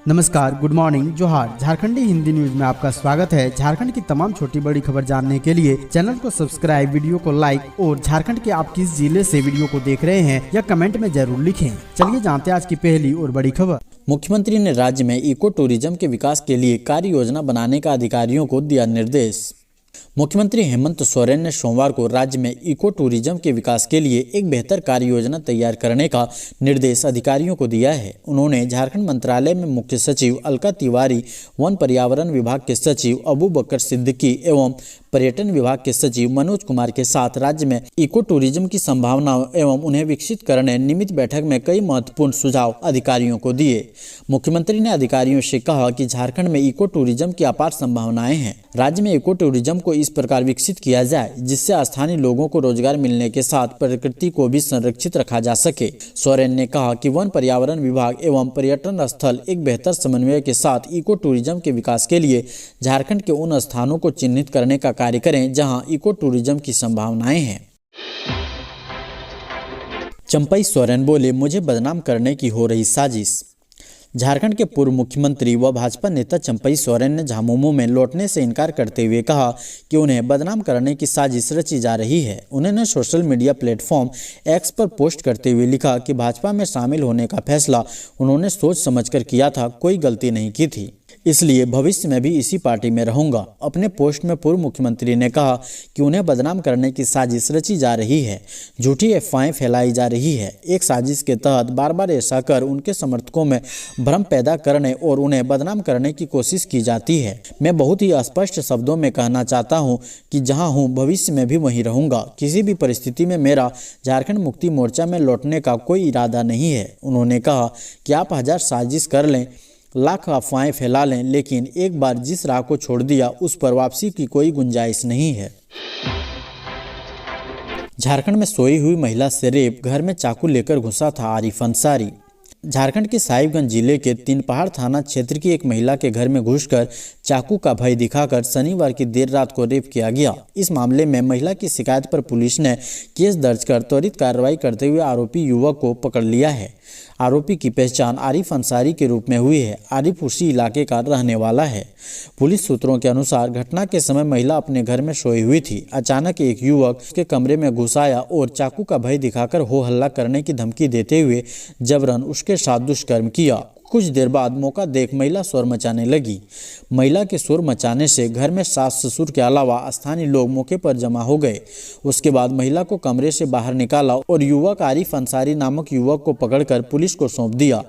नमस्कार, good morning, जोहार। झारखंडी Hindi news में आपका स्वागत है। झारखंड की तमाम छोटी बड़ी खबर जानने के लिए चैनल को सब्सक्राइब, वीडियो को लाइक और झारखंड के आप किस जिले से वीडियो को देख रहे हैं या कमेंट में जरूर लिखें। चलिए जानते हैं आज की पहली और बड़ी खबर। मुख्यमंत्री ने राज्य में इको टूरिज्म के विकास के लिए कार्य योजना बनाने का अधिकारियों को दिया निर्देश। मुख्यमंत्री हेमंत सोरेन ने सोमवार को राज्य में इको टूरिज्म के विकास के लिए एक बेहतर कार्य योजना तैयार करने का निर्देश अधिकारियों को दिया है। उन्होंने झारखंड मंत्रालय में मुख्य सचिव अलका तिवारी, वन पर्यावरण विभाग के सचिव अबू बकर सिद्दीकी एवं पर्यटन विभाग के सचिव मनोज कुमार के साथ राज्य में इको टूरिज्म की संभावनाओं एवं उन्हें विकसित करने निमित्त बैठक में कई महत्वपूर्ण सुझाव अधिकारियों को दिए। मुख्यमंत्री ने अधिकारियों से कहा कि झारखंड में इको टूरिज्म की अपार संभावनाएं हैं। राज्य में इको टूरिज्म को इस प्रकार विकसित किया जाए जिससे स्थानीय लोगों को रोजगार मिलने के साथ प्रकृति को भी संरक्षित रखा जा सके। सोरेन ने कहा कि वन पर्यावरण विभाग एवं पर्यटन स्थल एक बेहतर समन्वय के साथ इको टूरिज्म के विकास के लिए झारखंड के उन स्थानों को चिन्हित करने का कार्य करें जहां इको टूरिज्म की संभावनाएं हैं। चंपई सोरेन बोले, मुझे बदनाम करने की हो रही साजिश। झारखंड के पूर्व मुख्यमंत्री व भाजपा नेता चंपई सोरेन ने झामुमो में लौटने से इनकार करते हुए कहा कि उन्हें बदनाम करने की साजिश रची जा रही है। उन्होंने सोशल मीडिया प्लेटफॉर्म एक्स पर पोस्ट करते हुए लिखा कि भाजपा में शामिल होने का फैसला उन्होंने सोच समझकर किया था, कोई गलती नहीं की थी, इसलिए भविष्य में भी इसी पार्टी में रहूंगा। अपने पोस्ट में पूर्व मुख्यमंत्री ने कहा कि उन्हें बदनाम करने की साजिश रची जा रही है, झूठी अफवाहें फैलाई जा रही है। एक साजिश के तहत बार बार ऐसा कर उनके समर्थकों में भ्रम पैदा करने और उन्हें बदनाम करने की कोशिश की जाती है। मैं बहुत ही स्पष्ट शब्दों में कहना चाहता हूं कि जहां हूं भविष्य में भी वहीं रहूंगा। किसी भी परिस्थिति में मेरा झारखंड मुक्ति मोर्चा में लौटने का कोई इरादा नहीं है। उन्होंने कहा कि आप 1000 साजिश कर लें, लाख अफवाहें फैला लें, लेकिन एक बार जिस राह को छोड़ दिया उस पर वापसी की कोई गुंजाइश नहीं है। झारखंड में सोई हुई महिला से रेप, घर में चाकू लेकर घुसा था आरिफ अंसारी। झारखंड के साहिबगंज जिले के तीन पहाड़ थाना क्षेत्र की एक महिला के घर में घुसकर चाकू का भय दिखाकर शनिवार की देर रात को रेप किया गया। इस मामले में महिला की शिकायत पर पुलिस ने केस दर्ज कर त्वरित कार्रवाई करते हुए आरोपी युवक को पकड़ लिया है। आरोपी की पहचान आरिफ अंसारी के रूप में हुई है। आरिफ उसी इलाके का रहने वाला है। पुलिस सूत्रों के अनुसार घटना के समय महिला अपने घर में सोई हुई थी। अचानक एक युवक उसके कमरे में घुस आया और चाकू का भय दिखाकर हो हल्ला करने की धमकी देते हुए जबरन उसके साथ दुष्कर्म किया। कुछ देर बाद मौका देख महिला शोर मचाने लगी। महिला के शोर मचाने से घर में सास ससुर के अलावा स्थानीय लोग मौके पर जमा हो गए। उसके बाद महिला को कमरे से बाहर निकाला और युवक आरिफ अंसारी नामक युवक को पकड़कर पुलिस को सौंप दिया।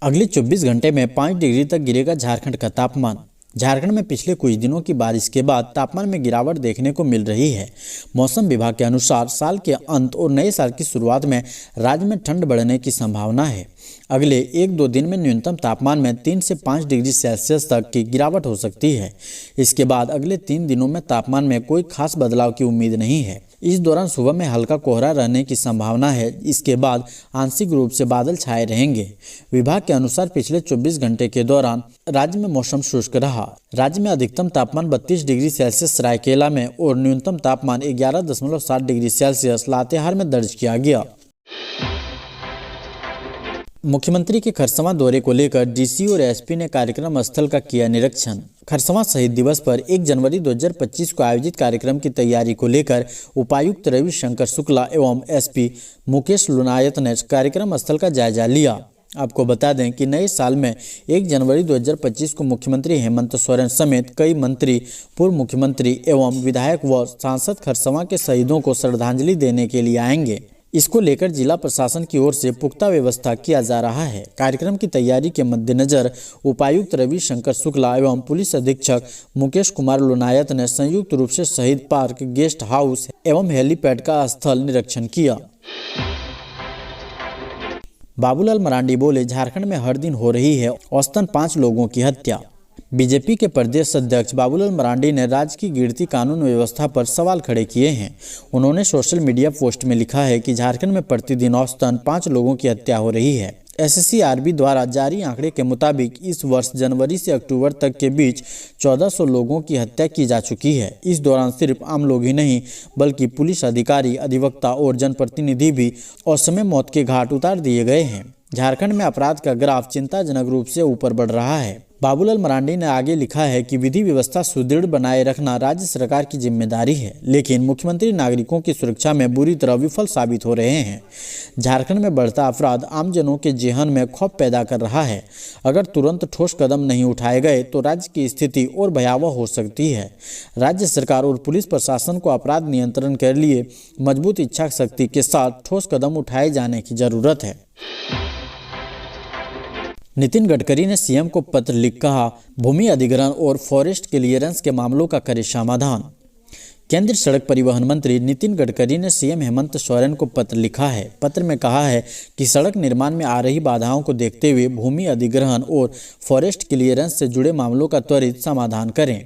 अगले 24 घंटे में 5 डिग्री तक गिरेगा झारखंड का तापमान। झारखंड में पिछले कुछ दिनों की बारिश के बाद तापमान में गिरावट देखने को मिल रही है। मौसम विभाग के अनुसार साल के अंत और नए साल की शुरुआत में राज्य में ठंड बढ़ने की संभावना है। अगले 1-2 दिन में न्यूनतम तापमान में 3 से 5 डिग्री सेल्सियस तक की गिरावट हो सकती है। इसके बाद अगले 3 दिनों में तापमान में कोई खास बदलाव की उम्मीद नहीं है। इस दौरान सुबह में हल्का कोहरा रहने की संभावना है। इसके बाद आंशिक रूप से बादल छाए रहेंगे। विभाग के अनुसार पिछले 24 घंटे के दौरान राज्य में मौसम शुष्क रहा। राज्य में अधिकतम तापमान 32 डिग्री सेल्सियस सरायकेला में और न्यूनतम तापमान 11.7 डिग्री सेल्सियस लातेहार में दर्ज किया गया। मुख्यमंत्री के खरसवां दौरे को लेकर डीसी और एसपी ने कार्यक्रम स्थल का किया निरीक्षण। खरसवां शहीद दिवस पर 1 जनवरी 2025 को आयोजित कार्यक्रम की तैयारी को लेकर उपायुक्त रवि शंकर शुक्ला एवं एसपी मुकेश लुनायत ने कार्यक्रम स्थल का जायजा लिया। आपको बता दें कि नए साल में 1 जनवरी 2025 को मुख्यमंत्री हेमंत सोरेन समेत कई मंत्री, पूर्व मुख्यमंत्री एवं विधायक व सांसद खरसवां के शहीदों को श्रद्धांजलि देने के लिए आएंगे। इसको लेकर जिला प्रशासन की ओर से पुख्ता व्यवस्था किया जा रहा है। कार्यक्रम की तैयारी के मद्देनजर उपायुक्त रवि शंकर शुक्ला एवं पुलिस अधीक्षक मुकेश कुमार लुनायत ने संयुक्त रूप से शहीद पार्क, गेस्ट हाउस एवं हेलीपैड का स्थल निरीक्षण किया। बाबूलाल मरांडी बोले, झारखंड में हर दिन हो रही है औसतन 5 लोगों की हत्या। बीजेपी के प्रदेश अध्यक्ष बाबूलाल मरांडी ने राज्य की गिरती कानून व्यवस्था पर सवाल खड़े किए हैं। उन्होंने सोशल मीडिया पोस्ट में लिखा है कि झारखंड में प्रतिदिन औसतन 5 लोगों की हत्या हो रही है। एसएससीआरबी द्वारा जारी आंकड़े के मुताबिक इस वर्ष जनवरी से अक्टूबर तक के बीच 1400 लोगों की हत्या की जा चुकी है। इस दौरान सिर्फ आम लोग ही नहीं बल्कि पुलिस अधिकारी, अधिवक्ता और जनप्रतिनिधि भी असमय मौत के घाट उतार दिए गए हैं। झारखंड में अपराध का ग्राफ चिंताजनक रूप से ऊपर बढ़ रहा है। बाबूलाल मरांडी ने आगे लिखा है कि विधि व्यवस्था सुदृढ़ बनाए रखना राज्य सरकार की जिम्मेदारी है, लेकिन मुख्यमंत्री नागरिकों की सुरक्षा में बुरी तरह विफल साबित हो रहे हैं। झारखंड में बढ़ता अपराध आमजनों के जेहन में खौफ पैदा कर रहा है। अगर तुरंत ठोस कदम नहीं उठाए गए तो राज्य की स्थिति और भयावह हो सकती है। राज्य सरकार और पुलिस प्रशासन को अपराध नियंत्रण के लिए मजबूत इच्छा शक्ति के साथ ठोस कदम उठाए जाने की जरूरत है। नितिन गडकरी ने सीएम को पत्र लिख कहा, भूमि अधिग्रहण और फॉरेस्ट क्लियरेंस के मामलों का करे समाधान। केंद्रीय सड़क परिवहन मंत्री नितिन गडकरी ने सीएम हेमंत सोरेन को पत्र लिखा है। पत्र में कहा है कि सड़क निर्माण में आ रही बाधाओं को देखते हुए भूमि अधिग्रहण और फॉरेस्ट क्लियरेंस से जुड़े मामलों का त्वरित समाधान करें।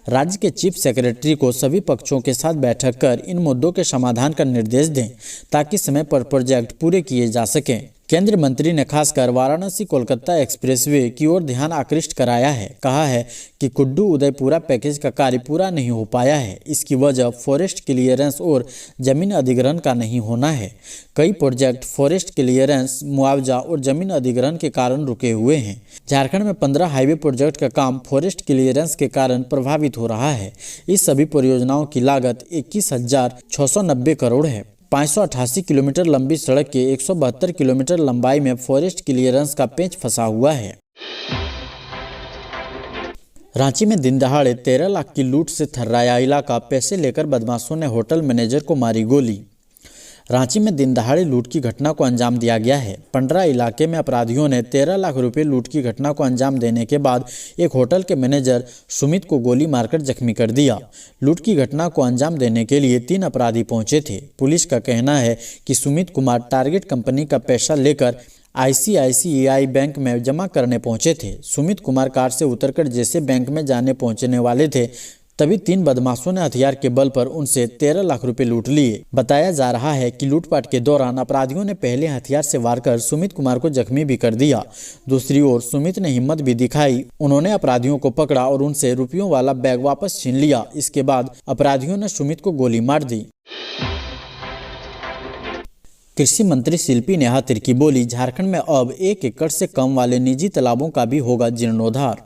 राज्य के चीफ सेक्रेटरी को सभी पक्षों के साथ बैठक कर इन मुद्दों के समाधान का निर्देश दें ताकि समय पर प्रोजेक्ट पूरे किए जा सकें। केंद्रीय मंत्री ने खासकर वाराणसी कोलकाता एक्सप्रेसवे की ओर ध्यान आकृष्ट कराया है। कहा है कि कुड्डू उदयपुरा पैकेज का कार्य पूरा नहीं हो पाया है। इसकी वजह फॉरेस्ट क्लियरेंस और जमीन अधिग्रहण का नहीं होना है। कई प्रोजेक्ट फॉरेस्ट क्लियरेंस, मुआवजा और जमीन अधिग्रहण के कारण रुके हुए हैं। झारखंड में 15 हाईवे प्रोजेक्ट का काम फॉरेस्ट क्लियरेंस के कारण प्रभावित हो रहा है। इस सभी परियोजनाओं की लागत 21,690 करोड़ है। 588 किलोमीटर लंबी सड़क के 172 किलोमीटर लंबाई में फॉरेस्ट क्लियरेंस का पेंच फंसा हुआ है। रांची में दिन दहाड़े 13 लाख की लूट से थर्राया इलाका, पैसे लेकर बदमाशों ने होटल मैनेजर को मारी गोली। रांची में दिन दहाड़े लूट की घटना को अंजाम दिया गया है। पंडरा इलाके में अपराधियों ने 13 लाख रुपए लूट की घटना को अंजाम देने के बाद एक होटल के मैनेजर सुमित को गोली मारकर जख्मी कर दिया। लूट की घटना को अंजाम देने के लिए 3 अपराधी पहुंचे थे। पुलिस का कहना है कि सुमित कुमार टारगेट कंपनी का पैसा लेकर ICICI बैंक में जमा करने पहुंचे थे। सुमित कुमार कार से उतरकर जैसे बैंक में जाने पहुंचने वाले थे तभी 3 बदमाशों ने हथियार के बल पर उनसे 13 लाख रुपए लूट लिए। बताया जा रहा है कि लूटपाट के दौरान अपराधियों ने पहले हथियार से वार कर सुमित कुमार को जख्मी भी कर दिया। दूसरी ओर सुमित ने हिम्मत भी दिखाई। उन्होंने अपराधियों को पकड़ा और उनसे रुपयों वाला बैग वापस छीन लिया। इसके बाद अपराधियों ने सुमित को गोली मार दी। कृषि मंत्री शिल्पी नेहा तिर्की बोली, झारखंड में अब 1 एकड़ से कम वाले निजी तालाबों का भी होगा जीर्णोद्धार।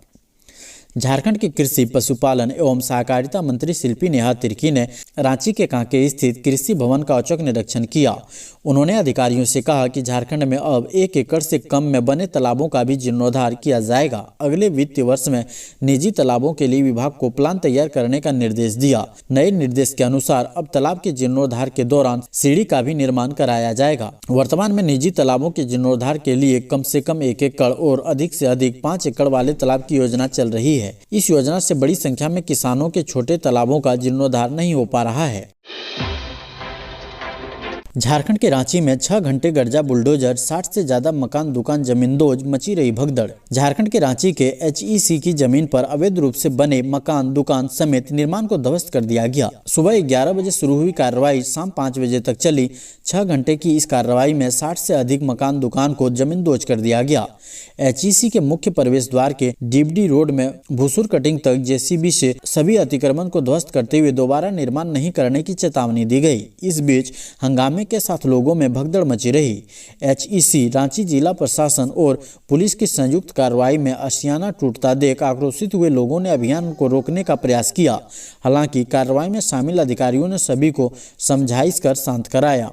झारखंड के कृषि, पशुपालन एवं सहकारिता मंत्री शिल्पी नेहा तिर्की ने रांची के कांके स्थित कृषि भवन का औचक निरीक्षण किया। उन्होंने अधिकारियों से कहा कि झारखंड में अब 1 एकड़ से कम में बने तालाबों का भी जीर्णोद्धार किया जाएगा। अगले वित्तीय वर्ष में निजी तालाबों के लिए विभाग को प्लान तैयार करने का निर्देश दिया। नए निर्देश के अनुसार अब तालाब के जीर्णोद्धार के दौरान सीढ़ी का भी निर्माण कराया जाएगा। वर्तमान में निजी तालाबों के जीर्णोद्धार के लिए कम से कम 1 एकड़ और अधिक से अधिक 5 एकड़ वाले तालाब की योजना चल रही है। इस योजना से बड़ी संख्या में किसानों के छोटे तालाबों का जीर्णोद्धार नहीं हो पा रहा है। झारखंड के रांची में 6 घंटे गर्जा बुलडोजर, 60 से ज्यादा मकान, दुकान, जमींदोज, मची रही भगदड़। झारखंड के रांची के HEC की जमीन पर अवैध रूप से बने मकान, दुकान समेत निर्माण को ध्वस्त कर दिया गया। सुबह 11 बजे शुरू हुई कार्रवाई शाम 5 बजे तक चली। 6 घंटे की इस कार्रवाई में 60 से अधिक मकान, दुकान को जमींदोज कर दिया गया। HEC के मुख्य प्रवेश द्वार के डीबडी रोड में भूसुर कटिंग तक JCB से सभी अतिक्रमण को ध्वस्त करते हुए दोबारा निर्माण नहीं करने की चेतावनी दी गई। इस बीच हंगामे के साथ लोगों में भगदड़ मची रही। HEC, रांची जिला प्रशासन और पुलिस की संयुक्त कार्रवाई में आशियाना टूटता देख आक्रोशित हुए लोगों ने अभियान को रोकने का प्रयास किया। हालांकि कार्रवाई में शामिल अधिकारियों ने सभी को समझाइश कर शांत कराया।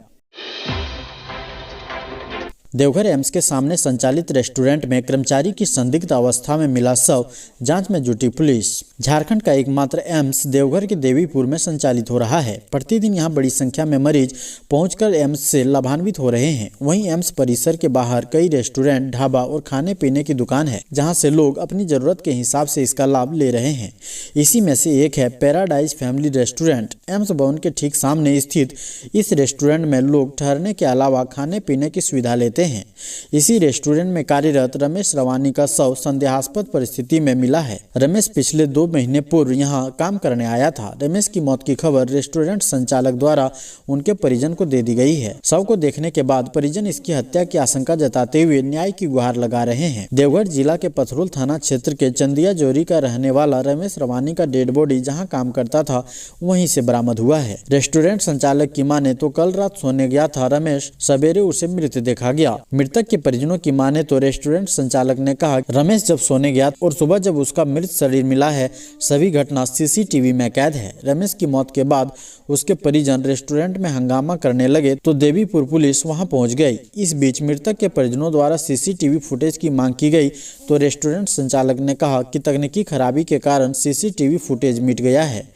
देवघर एम्स के सामने संचालित रेस्टोरेंट में कर्मचारी की संदिग्ध अवस्था में मिला शव, जांच में जुटी पुलिस। झारखंड का एकमात्र एम्स देवघर के देवीपुर में संचालित हो रहा है। प्रतिदिन यहां बड़ी संख्या में मरीज पहुंचकर एम्स से लाभान्वित हो रहे हैं। वहीं एम्स परिसर के बाहर कई रेस्टोरेंट, ढाबा और खाने पीने की दुकान है, जहां से लोग अपनी जरूरत के हिसाब से इसका लाभ ले रहे हैं। इसी में से एक है पैराडाइज फैमिली रेस्टोरेंट। एम्स भवन के ठीक सामने स्थित इस रेस्टोरेंट में लोग ठहरने के अलावा खाने पीने की सुविधा लेते हैं। इसी रेस्टोरेंट में कार्यरत रमेश रवानी का शव संदेहास्पद परिस्थिति में मिला है। रमेश पिछले 2 महीने पूर्व यहां काम करने आया था। रमेश की मौत की खबर रेस्टोरेंट संचालक द्वारा उनके परिजन को दे दी गई है। शव को देखने के बाद परिजन इसकी हत्या की आशंका जताते हुए न्याय की गुहार लगा रहे हैं। देवघर जिला के पथरुल थाना क्षेत्र के चंदिया जोरी का रहने वाला रमेश रवानी का डेड बॉडी जहाँ काम करता था वहीं से बरामद हुआ है। रेस्टोरेंट संचालक की माने तो कल रात सोने गया था रमेश, सवेरे उसे मृत देखा गया। किया। मृतक के परिजनों की माने तो रेस्टोरेंट संचालक ने कहा, रमेश जब सोने गया और सुबह जब उसका मृत शरीर मिला है, सभी घटना सीसीटीवी में कैद है। रमेश की मौत के बाद उसके परिजन रेस्टोरेंट में हंगामा करने लगे तो देवीपुर पुलिस वहां पहुंच गई। इस बीच मृतक के परिजनों द्वारा सीसीटीवी फुटेज की मांग की गई तो रेस्टोरेंट संचालक ने कहा कि तकनीकी खराबी के कारण सीसीटीवी फुटेज मिट गया है।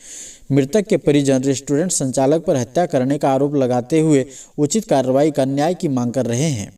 मृतक के परिजन रेस्टोरेंट संचालक पर हत्या करने का आरोप लगाते हुए उचित कार्रवाई का न्याय की मांग कर रहे हैं।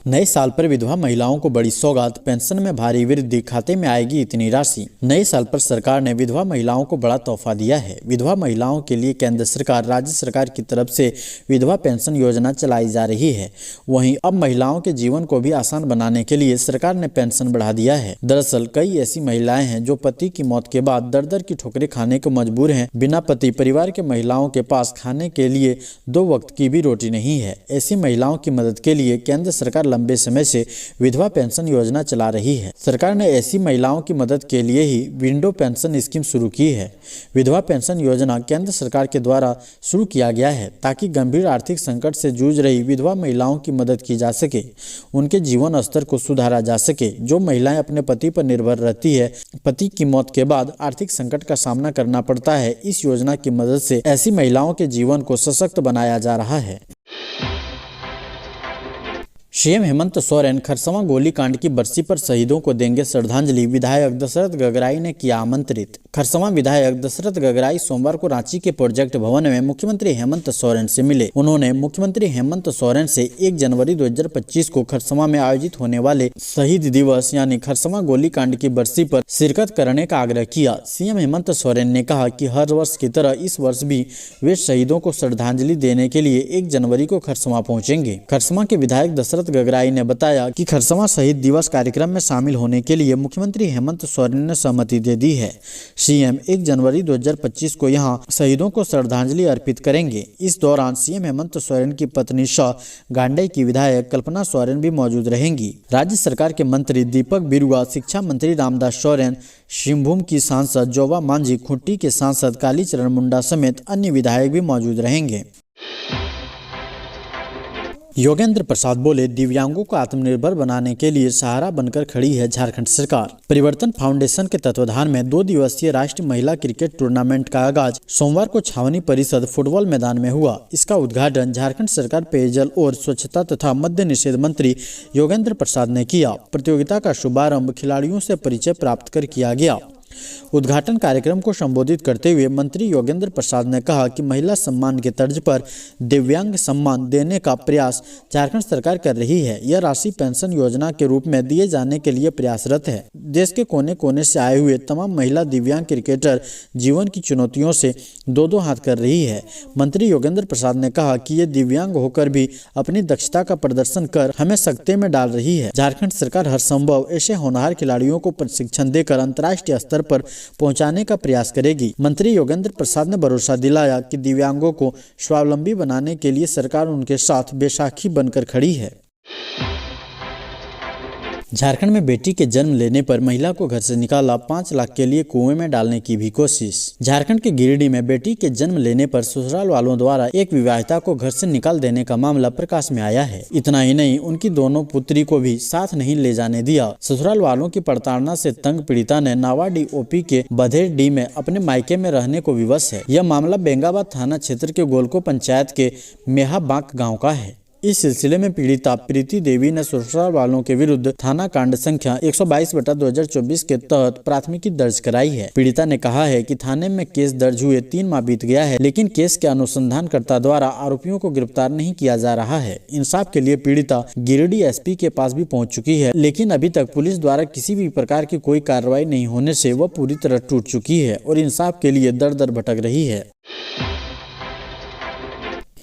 नए साल पर विधवा महिलाओं को बड़ी सौगात, पेंशन में भारी वृद्धि, खाते में आएगी इतनी राशि। नए साल पर सरकार ने विधवा महिलाओं को बड़ा तोहफा दिया है। विधवा महिलाओं के लिए केंद्र सरकार, राज्य सरकार की तरफ से विधवा पेंशन योजना चलाई जा रही है। वहीं अब महिलाओं के जीवन को भी आसान बनाने के लिए सरकार ने पेंशन बढ़ा दिया है। दरअसल कई ऐसी महिलाएं हैं जो पति की मौत के बाद दर दर की ठोकरें खाने को मजबूर हैं। बिना पति परिवार के महिलाओं के पास खाने के लिए 2 वक्त की भी रोटी नहीं है। ऐसी महिलाओं की मदद के लिए केंद्र सरकार लंबे समय से विधवा पेंशन योजना चला रही है। सरकार ने ऐसी महिलाओं की मदद के लिए ही विंडो पेंशन स्कीम शुरू की है। विधवा पेंशन योजना केंद्र सरकार के द्वारा शुरू किया गया है ताकि गंभीर आर्थिक संकट से जूझ रही विधवा महिलाओं की मदद की जा सके, उनके जीवन स्तर को सुधारा जा सके। जो महिलाएं अपने पति पर निर्भर रहती है, पति की मौत के बाद आर्थिक संकट का सामना करना पड़ता है, इस योजना की मदद से ऐसी महिलाओं के जीवन को सशक्त बनाया जा रहा है। सीएम हेमंत सोरेन खरसवां गोलीकांड की बरसी पर शहीदों को देंगे श्रद्धांजलि, विधायक दशरथ गगराई ने किया आमंत्रित। खरसवां विधायक दशरथ गगराई सोमवार को रांची के प्रोजेक्ट भवन में मुख्यमंत्री हेमंत सोरेन से मिले। उन्होंने मुख्यमंत्री हेमंत सोरेन से 1 जनवरी 2025 को खरसवां में आयोजित होने वाले शहीद दिवस यानी खरसवां गोलीकांड की बरसी पर शिरकत करने का आग्रह किया। सीएम हेमंत सोरेन ने कहा कि हर वर्ष की तरह इस वर्ष भी वे शहीदों को श्रद्धांजलि देने के लिए 1 जनवरी को खरसवां पहुंचेंगे। खरसवां के विधायक दशरथ गगराई ने बताया कि खरसवां शहीद दिवस कार्यक्रम में शामिल होने के लिए मुख्यमंत्री हेमंत सोरेन ने सहमति दे दी है। सीएम 1 जनवरी 2025 को यहां शहीदों को श्रद्धांजलि अर्पित करेंगे। इस दौरान सीएम हेमंत सोरेन की पत्नी शाह गांडे की विधायक कल्पना सोरेन भी मौजूद रहेंगी। राज्य सरकार के मंत्री दीपक बिरुआ, शिक्षा मंत्री रामदास सोरेन, सिंहभूम की सांसद जोबा मांझी, खुंटी के सांसद कालीचरण मुंडा समेत अन्य विधायक भी मौजूद रहेंगे। योगेंद्र प्रसाद बोले, दिव्यांगों को आत्मनिर्भर बनाने के लिए सहारा बनकर खड़ी है झारखंड सरकार। परिवर्तन फाउंडेशन के तत्वाधान में 2 दिवसीय राष्ट्रीय महिला क्रिकेट टूर्नामेंट का आगाज सोमवार को छावनी परिषद फुटबॉल मैदान में हुआ। इसका उद्घाटन झारखंड सरकार पेयजल और स्वच्छता तथा मद्य निषेध मंत्री योगेंद्र प्रसाद ने किया। प्रतियोगिता का शुभारंभ खिलाड़ियों से परिचय प्राप्त कर किया गया। उद्घाटन कार्यक्रम को संबोधित करते हुए मंत्री योगेंद्र प्रसाद ने कहा कि महिला सम्मान के तर्ज पर दिव्यांग सम्मान देने का प्रयास झारखंड सरकार कर रही है। यह राशि पेंशन योजना के रूप में दिए जाने के लिए प्रयासरत है। देश के कोने कोने से आए हुए तमाम महिला दिव्यांग क्रिकेटर जीवन की चुनौतियों से 2-2 हाथ कर रही है। मंत्री योगेंद्र प्रसाद ने कहा कि ये दिव्यांग होकर भी अपनी दक्षता का प्रदर्शन कर हमें सकते में डाल रही है। झारखंड सरकार हर संभव ऐसे होनहार खिलाड़ियों को प्रशिक्षण देकर अंतर्राष्ट्रीय स्तर पर पहुंचाने का प्रयास करेगी। मंत्री योगेंद्र प्रसाद ने भरोसा दिलाया कि दिव्यांगों को स्वावलंबी बनाने के लिए सरकार उनके साथ बैसाखी बनकर खड़ी है। झारखंड में बेटी के जन्म लेने पर महिला को घर से निकाला, 5 लाख के लिए कुएं में डालने की भी कोशिश। झारखंड के गिरिडीह में बेटी के जन्म लेने पर ससुराल वालों द्वारा एक विवाहिता को घर से निकाल देने का मामला प्रकाश में आया है। इतना ही नहीं, उनकी दोनों पुत्री को भी साथ नहीं ले जाने दिया। ससुराल वालों की प्रताड़ना से तंग पीड़िता ने नावाडीह ओपी के बधेरडीह में अपने मायके में रहने को विवश है। यह मामला बेंगाबाद थाना क्षेत्र के गोलको पंचायत के मेहाबाक गाँव का है। इस सिलसिले में पीड़िता प्रीति देवी ने ससुराल वालों के विरुद्ध थाना कांड संख्या 122/2024 के तहत प्राथमिकी दर्ज कराई है। पीड़िता ने कहा है कि थाने में केस दर्ज हुए 3 माह बीत गया है, लेकिन केस के अनुसंधानकर्ता द्वारा आरोपियों को गिरफ्तार नहीं किया जा रहा है। इंसाफ के लिए पीड़िता गिरिडीह एसपी के पास भी पहुंच चुकी है, लेकिन अभी तक पुलिस द्वारा किसी भी प्रकार की कोई कार्रवाई नहीं होने से वह पूरी तरह टूट चुकी है और इंसाफ के लिए दर दर भटक रही है।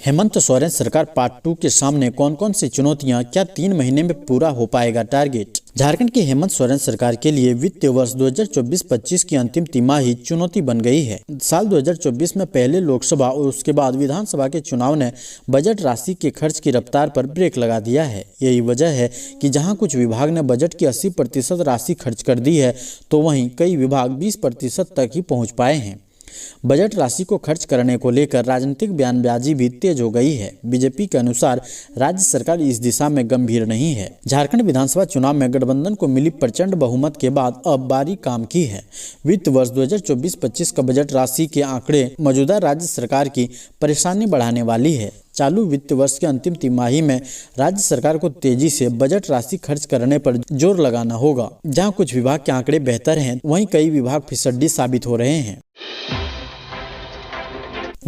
हेमंत सोरेन सरकार पार्ट 2 के सामने कौन कौन सी चुनौतियां, क्या 3 महीने में पूरा हो पाएगा टारगेट? झारखंड की हेमंत सोरेन सरकार के लिए वित्तीय वर्ष 2024-25 की अंतिम तिमाही चुनौती बन गई है। साल 2024 में पहले लोकसभा और उसके बाद विधानसभा के चुनाव ने बजट राशि के खर्च की रफ्तार पर ब्रेक लगा दिया है। यही वजह है कि जहां कुछ विभाग ने बजट की 80% राशि खर्च कर दी है, तो वहीं कई विभाग 20% तक ही पहुँच पाए हैं। बजट राशि को खर्च करने को लेकर राजनीतिक बयानबाजी भी तेज हो गई है। बीजेपी के अनुसार राज्य सरकार इस दिशा में गंभीर नहीं है। झारखंड विधानसभा चुनाव में गठबंधन को मिली प्रचंड बहुमत के बाद अब बारी काम की है। वित्त वर्ष 2024-25 का बजट राशि के आंकड़े मौजूदा राज्य सरकार की परेशानी बढ़ाने वाली है। चालू वित्त वर्ष के अंतिम तिमाही में राज्य सरकार को तेजी से बजट राशि खर्च करने पर जोर लगाना होगा। जहां कुछ विभाग के आंकड़े बेहतर हैं, वहीं कई विभाग फिसड्डी साबित हो रहे हैं।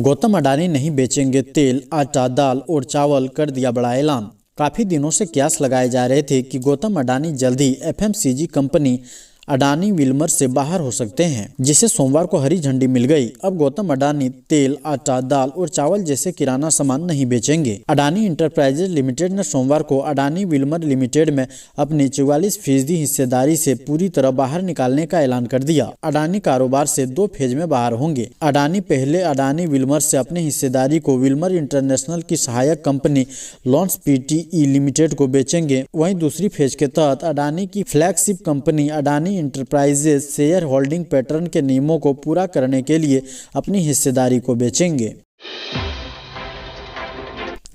गौतम अडानी नहीं बेचेंगे तेल, आटा, दाल और चावल, कर दिया बड़ा ऐलान। काफी दिनों से कयास लगाए जा रहे थे कि गौतम अडानी जल्द ही एफएमसीजी कंपनी अडानी विल्मर से बाहर हो सकते हैं, जिसे सोमवार को हरी झंडी मिल गई। अब गौतम अडानी तेल, आटा, दाल और चावल जैसे किराना सामान नहीं बेचेंगे। अडानी इंटरप्राइजेज लिमिटेड ने सोमवार को अडानी विल्मर लिमिटेड में अपनी 44% हिस्सेदारी से पूरी तरह बाहर निकालने का ऐलान कर दिया। अडानी कारोबार से 2 फेज में बाहर होंगे। अडानी पहले अडानी विल्मर से अपनी हिस्सेदारी को विल्मर इंटरनेशनल की सहायक कंपनी लॉन्स पीटीई लिमिटेड को बेचेंगे। वहीं दूसरी फेज के तहत अडानी की flagship company Adani enterprises share holding pattern के नियमों को पूरा करने के लिए अपनी हिस्सेदारी को बेचेंगे।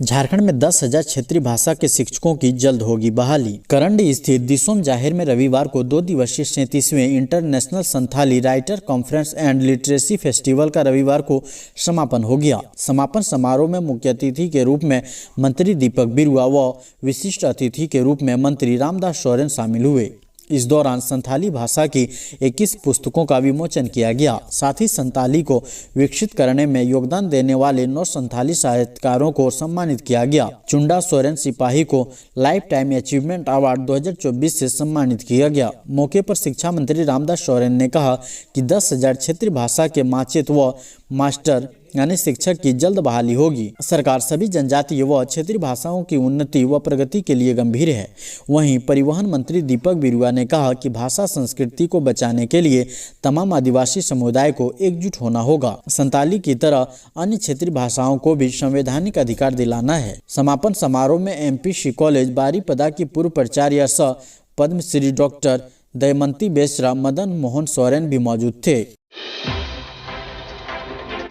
झारखंड में 10,000 क्षेत्रीय भाषा के शिक्षकों की जल्द होगी बहाली। करंडी स्थित दिसोम जाहिर में रविवार को 2 दिवसीय 37वें international Santhali writer conference and literacy festival का रविवार को समापन हो गया। समापन समारोह में मुख्य अतिथि के रूप में मंत्री दीपक बिरुआ व विशिष्ट अतिथि के रूप में मंत्री रामदास सोरेन शामिल हुए। इस दौरान संथाली भाषा की 21 पुस्तकों का विमोचन किया गया। साथ ही संथाली को विकसित करने में योगदान देने वाले 9 संथाली साहित्यकारों को सम्मानित किया गया। चुंडा सोरेन सिपाही को लाइफ टाइम अचीवमेंट अवार्ड 2024 से सम्मानित किया गया। मौके पर शिक्षा मंत्री रामदास सोरेन ने कहा कि 10,000 क्षेत्रीय भाषा के माचित व मास्टर यानी शिक्षक की जल्द बहाली होगी। सरकार सभी जनजातीय व क्षेत्रीय भाषाओं की उन्नति व प्रगति के लिए गंभीर है। वहीं परिवहन मंत्री दीपक बिरुआ ने कहा कि भाषा संस्कृति को बचाने के लिए तमाम आदिवासी समुदाय को एकजुट होना होगा। संताली की तरह अन्य क्षेत्रीय भाषाओं को भी संवैधानिक अधिकार दिलाना है। समापन समारोह में एमपीसी कॉलेज बारीपदा की पूर्व प्राचार्य सह पद्मश्री डॉक्टर दयमंती बेसरा मदन मोहन सोरेन भी मौजूद थे।